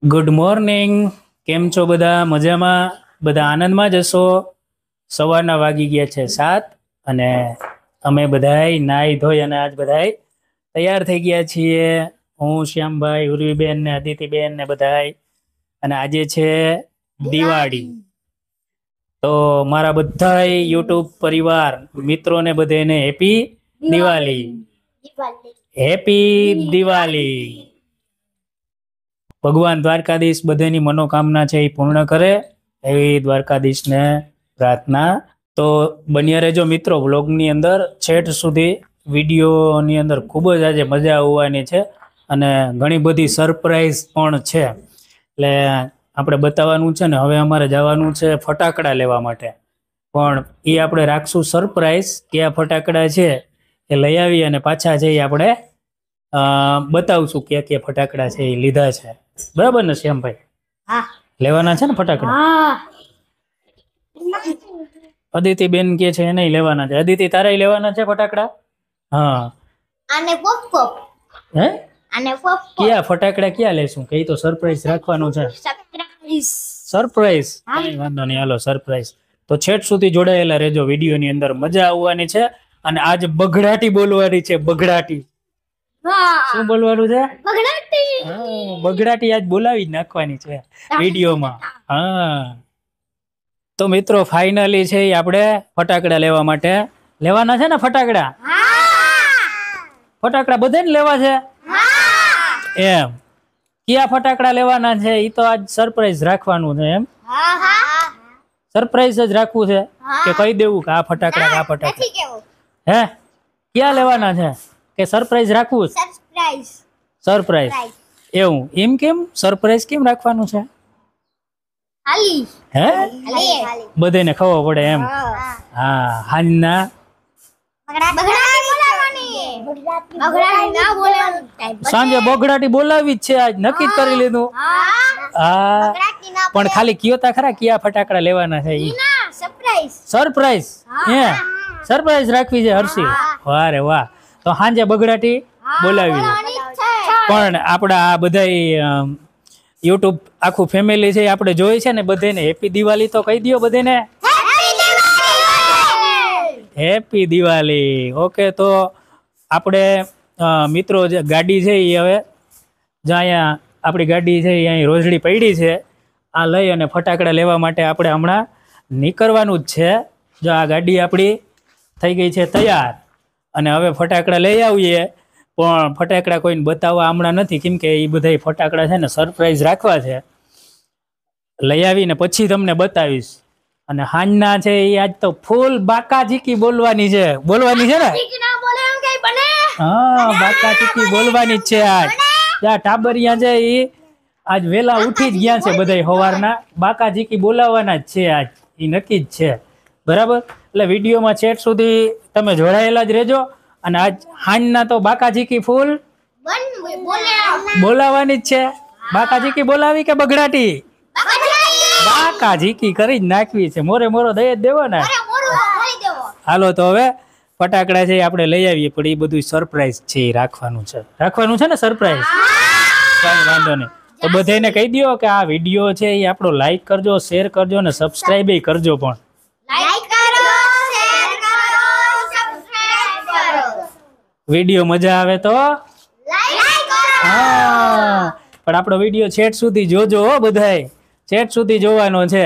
Good morning. કેમ છો બધા? મજામાં? બધા આનંદમાં જ હશો. સવારના વાગી ગયા છે 7 અને અમે બધાય નાઈ ધોઈ અને આજ બધાય તૈયાર થઈ ગયા છીએ. હું શ્યામભાઈ, ઉર્વીબેન ને અદિતિબેન ને બધાય. અને આજે છે દિવાળી. તો મારા બધાય યુટ્યુબ પરિવાર મિત્રોને બધાને હેપી દિવાળી. હેપી દિવાળી. ભગવાન દ્વારકાધીશ બધાની મનોકામના છે એ પૂર્ણ કરે એવી દ્વારકાધીશને પ્રાર્થના. તો બન્યા રહેજો મિત્રો વ્લોગની અંદર છેટ સુધી. વિડીયોની અંદર ખૂબ જ આજે મજા આવવાની છે અને ઘણી બધી સરપ્રાઈઝ પણ છે. એટલે આપણે બતાવવાનું છે ને. હવે અમારે જવાનું છે ફટાકડા લેવા માટે, પણ એ આપણે રાખશું સરપ્રાઈઝ. કયા ફટાકડા છે એ લઈ આવી અને પાછા જઈ આપણે બતાવશું ક્યાં ક્યાં ફટાકડા છે એ લીધા છે. બરાબર ને શ્યામભાઈ? લેવાના છે ને ફટાકડા? અદિતિ બેન કે છે એને લેવાના છે. અદિતિ તારે લેવાના છે ફટાકડા? હા. અને પોપકોપ હે અને પોપકોપ ક્યાં ફટાકડા ક્યાં લેશું? કઈ તો સરપ્રાઈઝ રાખવાનું છે. સરપ્રાઈઝ કઈ વાંધો નહીં, હાલો સરપ્રાઈઝ. તો છેટ સુધી જોડાયેલા રહેજો, વિડીયોની અંદર મજા આવવાની છે. અને આજ બગડાટી બોલવાની છે. બગડાટી. શું બોલવાનું છે? બગડાટી આજ બોલાવી જ નાખવાની છે વિડીયોમાં. હા. તો મિત્રો ફાઇનલી છે આપણે ફટાકડા લેવા માટે લેવાના છે ને ફટાકડા. ફટાકડા બધાને લેવા છે એમ? કયા ફટાકડા લેવાના છે એ તો આજ સરપ્રાઈઝ રાખવાનું છે એમ? સરપ્રાઈઝ જ રાખવું છે કે કહી દેવું કે આ ફટાકડા આ ફટાકડા? હે ક્યાં લેવાના છે કે સરપ્રાઈઝ રાખવું? સરપ્રાઈઝ એવું? એમ કેમ સરપ્રાઈઝ કેમ રાખવાનું છે? હે બધાને ખબર પડે એમ? હા. હાંજના સાંજે બગડાટી બોલાવી જ છે આજ, નક્કી જ કરી લીધું. હા પણ ખાલી કયો તા ખરા કયા ફટાકડા લેવાના છે ઈ? સરપ્રાઈઝ. હે સરપ્રાઈઝ રાખવી છે હર્ષી? વાહ રે વાહ. તો સાંજે બગડાટી બોલાવી. પણ આપડા આ બધા યુટ્યુબ આખું ફેમિલી છે આપણે જોઈ છે ને, બધાને હેપી દિવાળી તો કહી દો બધાને. હેપી દિવાળી. ઓકે. તો આપણે મિત્રો જે ગાડી છે એ હવે જ્યાં અહીંયા આપણી ગાડી છે એ અહીં રોજડી પડી છે, આ લઈ અને ફટાકડા લેવા માટે આપણે હમણાં નીકળવાનું જ છે. જો આ ગાડી આપણી થઈ ગઈ છે તૈયાર અને હવે ફટાકડા લઈ આવીએ. પણ ફટાકડા કોઈને બતાવવા હમણાં નથી, કેમ કે એ બધા ફટાકડા છે ને સરપ્રાઈઝ રાખવા છે. લઈ આવીને પછી તમને બતાવીશ. અને હાંજના છે એ આજ તો ફૂલ બાકાજીકી બોલવાની છે. બોલવાની છે ને? હા બાકાજીકી બોલવાની જ છે આજ. જ્યાં ટાબરિયા છે એ આજ વેલા ઉઠી જ ગયા છે બધા સવારના. બાકાજીકી બોલાવવાના જ છે આજ, એ નક્કી જ છે. બરાબર? એટલે વિડીયોમાં છેટ સુધી તમે જોડાયેલા જ રહેજો. અને આજ હાંજના તો બાકાજીકી ફૂલ બોલાવાની જ છે. બાકાજીકી બોલાવી કે બગડાટી? બાકાજીકી કરી જ નાખવી છે. મોરે મોરો દઈ જ દેવો ને. હાલો તો હવે ફટાકડા છે આપણે લઈ આવીએ, પણ એ બધું સરપ્રાઈઝ છે એ રાખવાનું છે. રાખવાનું છે ને સરપ્રાઈઝ? કઈ વાંધો નહીં. તો બધાને કહી દો કે આ વિડીયો છે એ આપણો લાઈક કરજો, શેર કરજો અને સબસ્ક્રાઇબ કરજો. પણ વિડીયો મજા આવે તો હા, પણ આપણો વિડીયો છેટ સુધી જોજો હો બધાય. છેટ સુધી જોવાનો છે.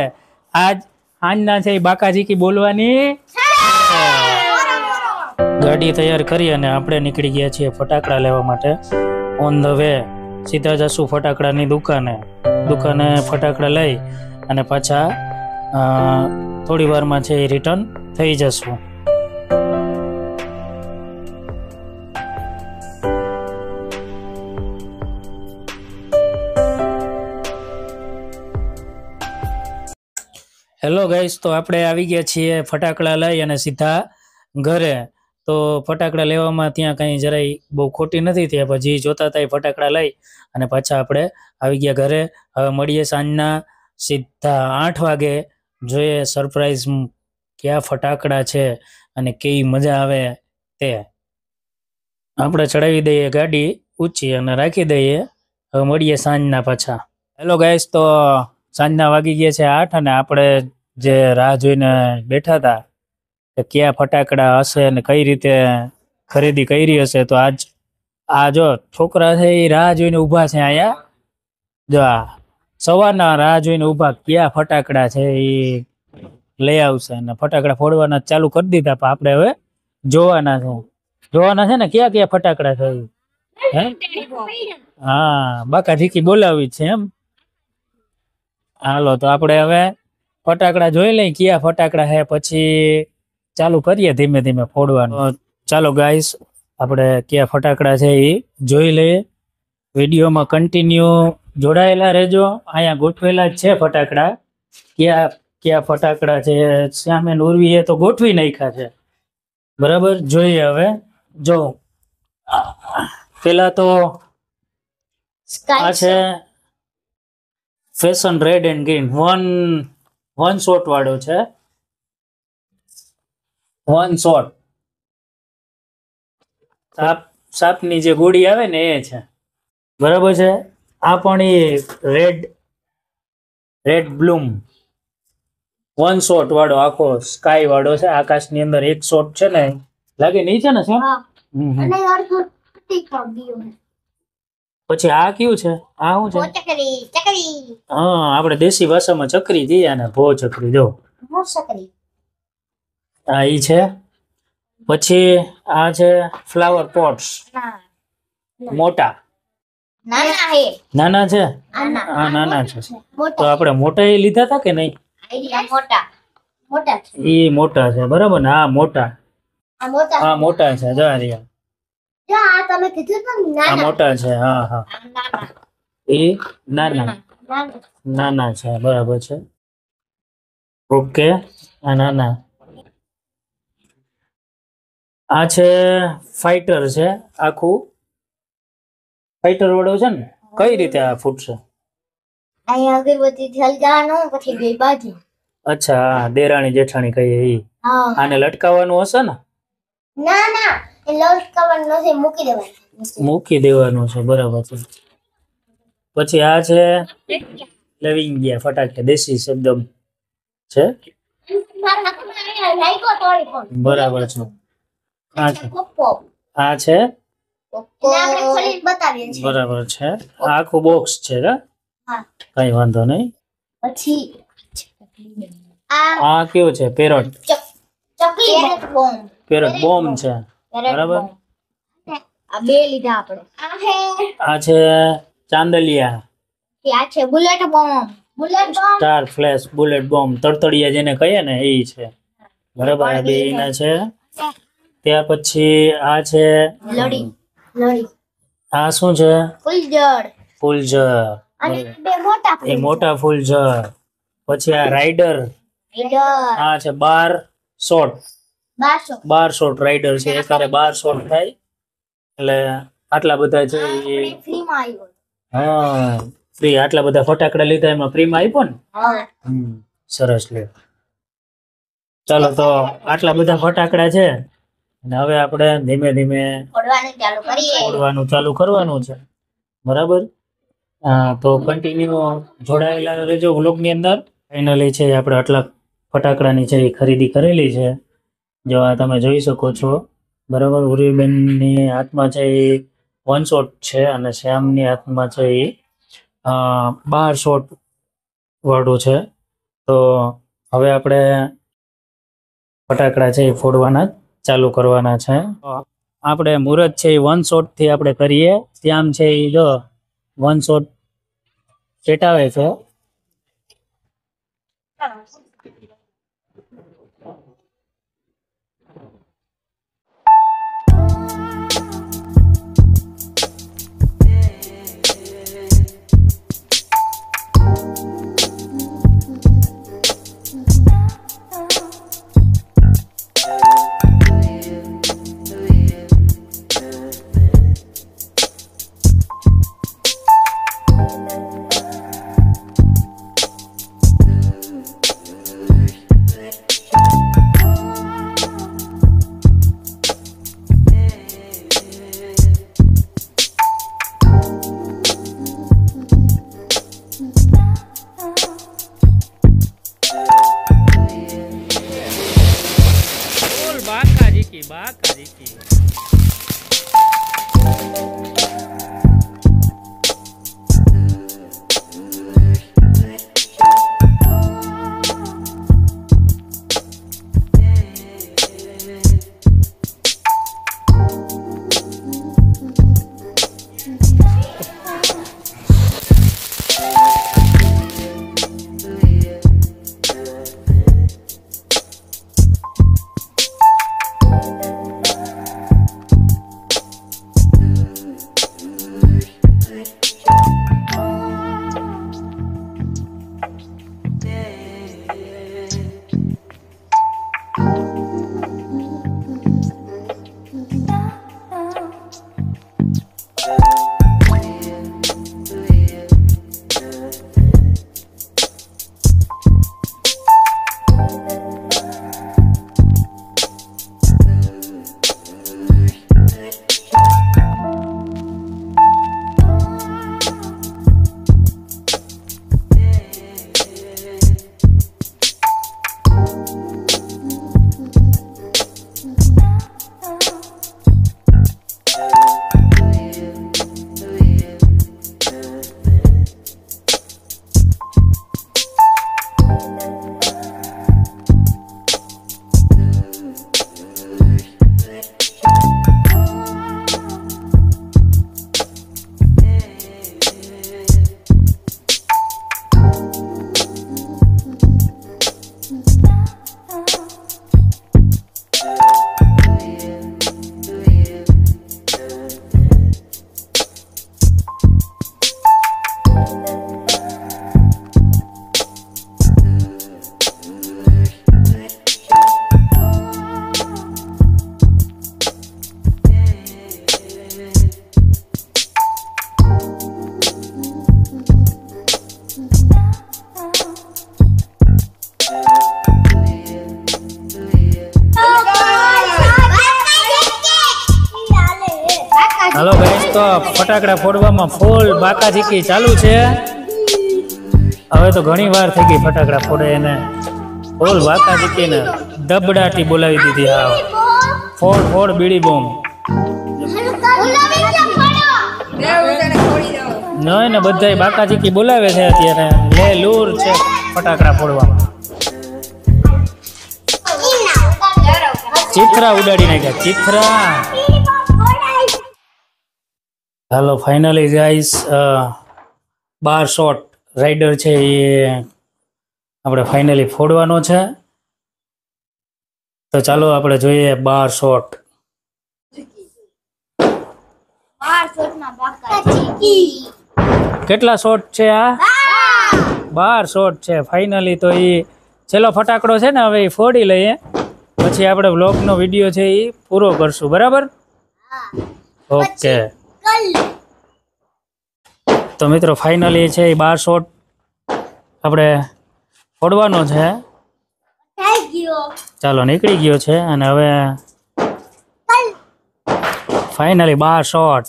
આજ આજના છે બાકાજીકી બોલવાની. ગાડી તૈયાર કરી અને આપણે નીકળી ગયા છીએ ફટાકડા લેવા માટે. ઓન ધ વે સીધા જશું ફટાકડાની દુકાને. ફટાકડા લઈ અને પાછા થોડી વારમાં છે એ રિટર્ન થઈ જશું. હેલો ગાઈસ, તો આપણે આવી ગયા છીએ ફટાકડા લઈ અને સીધા ઘરે. તો ફટાકડા લેવામાં ત્યાં કંઈ જરાય બહુ ખોટી નથી. ત્યાં પછી જોતા હતા એ ફટાકડા લઈ અને પાછા આપણે આવી ગયા ઘરે. હવે મળીએ સાંજના સીધા 8 વાગે. જોઈએ સરપ્રાઈઝ કયા ફટાકડા છે અને કેવી મજા આવે તે. આપણે ચડાવી દઈએ ગાડી ઊંચી અને રાખી દઈએ. હવે મળીએ સાંજના પાછા. હેલો ગાઈસ, તો સાંજના વાગી ગયા છે 8 અને આપણે જે રાહ જોઈને બેઠા હતા કે કયા ફટાકડા હશે અને કઈ રીતે ખરીદી કરી હશે, તો આ જો છોકરા છે એ રાહ જોઈને ઊભા છે અહીંયા. જો આ સવારના રાહ જોઈને ઊભા કયા ફટાકડા છે એ લઈ આવશે અને ફટાકડા ફોડવાના ચાલુ કરી દીધા. પણ આપણે હવે જોવાના છે ને કયા કયા ફટાકડા છે ઈ. હે હા, બાકા ઠીકી બોલાવી છે એમ. હાલો તો આપણે હવે ફટાકડા જોઈ લઈએ કયા ફટાકડા છે, પછી ચાલુ કરીએ ધીમે ધીમે ફોડવાનું. તો ચાલો ગાઈસ, આપણે કયા ફટાકડા છે એ જોઈ લઈએ. વિડીયોમાં કન્ટિન્યુ જોડાયેલા રહેજો. અહીંયા ગોઠવેલા જ છે ફટાકડા. કયા કયા ફટાકડા છે સામે ઉર્વીએ તો ગોઠવી નાખ્યા છે. બરાબર, જોઈએ હવે. જો પેલા તો આ છે fashion red and green, one shot વાળો છે. વન શોટ સાપની જે ગોળી આવે ને એ છે. બરાબર છે. આ પણ એ રેડ બ્લૂમ વન શોટ વાળો આખો સ્કાય વાળો છે. આકાશની અંદર એક શોટ છે ને લાગે નહીં છે ને સર. અને અડધું ટીક ગયું. પછી આ કયું છે? આ શું છે? ચકરી. હા, આપણે દેશી ભાષામાં ચકરી કહીએ અને ભો ચકરી. જો ચકરી આ ઈ છે. પછી આ છે ફ્લાવર પોટ્સ, મોટા. નાના છે. હા, નાના છે. તો આપણે મોટા એ લીધા હતા કે નહીં? ઈ મોટા છે. બરાબર ને? હા, મોટા. હા, મોટા છે. જા રહ્યા. આ મોટા છે. હા હા, એ નાના છે. બરાબર છે. ઓકે, આ નાના. આ છે ફાઈટર છે. આખું ફાઈટર વાળો છે ને. કઈ રીતે આ ફૂટશે? અહીંયા અગરબત્તી જલગાનું પછી બે બાજુ. અચ્છા, દેરાણી જેઠાણી કહીએ ઈ. આને લટકાવવાનું હશે ને? ના ના, એ લટકાવવાનું નથી, મૂકી દેવાનું છે. બરાબર છે. પછી આ છે લવિંગિયા ફટાકે, દેશી શબ્દ છે. બરાબર છે. આ છે. બરાબર છે. આખું બોક્સ છે. કઈ વાંધો નહીં. પછી આ કેવું છે? પેરોટ બોમ્બ છે. બરાબર. આ બે લીધા આપણે. આ છે ચાંદલિયા. આ છે bullet bomb. Star flash bullet bomb, તડતડિયા જેને કહીએ ને એ છે. બરાબર. આ બે ના છે. ત્યાર પછી આ છે લડી. આ શું છે? ફૂલઝર. અને બે મોટા એ મોટા ફૂલઝર. પછી આ રાઇડર. આ છે 12 શોટ. 12 શોટ રાઇડર છે. એકારે 12 શોટ થાય એટલે આટલા બધા છે. હા, ફ્રી. આટલા બધા ફટાકડા લીધા એમાં ફ્રીમાં આપ્યો ને. સરસ. લે ચાલો, તો આટલા બધા ફટાકડા છે અને હવે આપણે ધીમે ધીમે ફોડવાનું ચાલુ કરવાનું છે. બરાબર. તો કન્ટિન્યુ જોડાયેલા રહેજો વ્લોગની અંદર. ફાઇનલી છે આપણે આટલા ફટાકડાની છે એ ખરીદી કરેલી છે. જો આ તમે જોઈ શકો છો. બરાબર. ઉર્વીબેનની હાથમાં છે એ 1 શોટ છે અને શ્યામની હાથમાં છે એ 12 શોટ વાળું છે. તો હવે આપણે ફટાકડા છે એ ફોડવાના ચાલુ કરવાના છે. આપણે મુહૂર્ત છે એ 1 શોટ થી આપણે કરીએ. શ્યામ છે એ જો 1 શોટ ચેટાવે છે. ફટાકડા ફોડવામાં ફૂલ બાકાઝીકી ચાલુ છે. હવે તો ઘણી વાર થઈ ગઈ ફટાકડા ફોડે એને ફૂલ બાકાઝીકી ને દબડાટી બોલાવી દીધી. હા, ફોડ ફોડ બીડી બોમ્બ. નહીં ને બધાય બાકાઝીકી બોલાવે છે અત્યારે. લે લૂર છે ફટાકડા ફોડવામાં. ચિત્રા ઉડાડી નાખ્યા ચિત્રા. હાલો ફાઇનલી ગાઈસ 12 શોટ રાઇડર છે એ આપણે ફાઇનલી ફોડવાનો છે. તો ચાલો આપણે જોઈએ 12 શોટ. કેટલા શોટ છે આ? 12 શોટ છે ફાઇનલી. તો એ છેલ્લો ફટાકડો છે ને હવે એ ફોડી લઈએ, પછી આપણે વ્લોગનો વિડીયો છે એ પૂરો કરશું. બરાબર? ઓકે. તો મિત્રો ફાઇનલી છે એ 12 શોટ આપણે ફોડવાનો છે. ચાલો નીકળી ગયો છે. અને હવે ફાઇનલી 12 શોટ.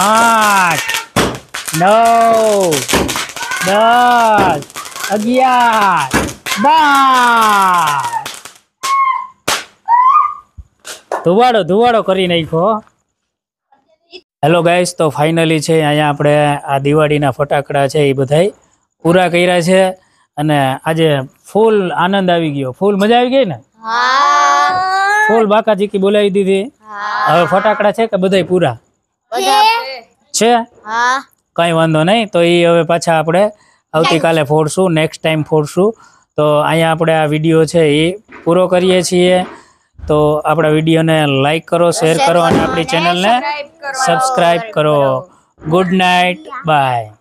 આઠ, 9, 10, 11, 12. ધુવાડો કરી નાખ્યો. હેલો ગાઈસ, તો ફાઇનલી છે અહીંયા આપણે આ દિવાળીના ફટાકડા છે એ બધાય પૂરા કર્યા છે. અને આજે ફૂલ આનંદ આવી ગયો. ફૂલ મજા આવી ગઈ ને? ફૂલ બાકાઝીકી બોલાવી દીધી. હવે ફટાકડા છે કે બધાય પૂરા છે? કઈ વાંધો નહીં. તો એ હવે પાછા આપણે આવતીકાલે ફોડશું, નેક્સ્ટ ટાઈમ ફોડશું. તો અહીંયા આપણે આ વિડીયો છે એ પૂરો કરીએ છીએ. તો આપણા વિડીયોને લાઈક કરો, શેર કરો અને આપણી ચેનલને સબસ્ક્રાઈબ કરો. Good night, by.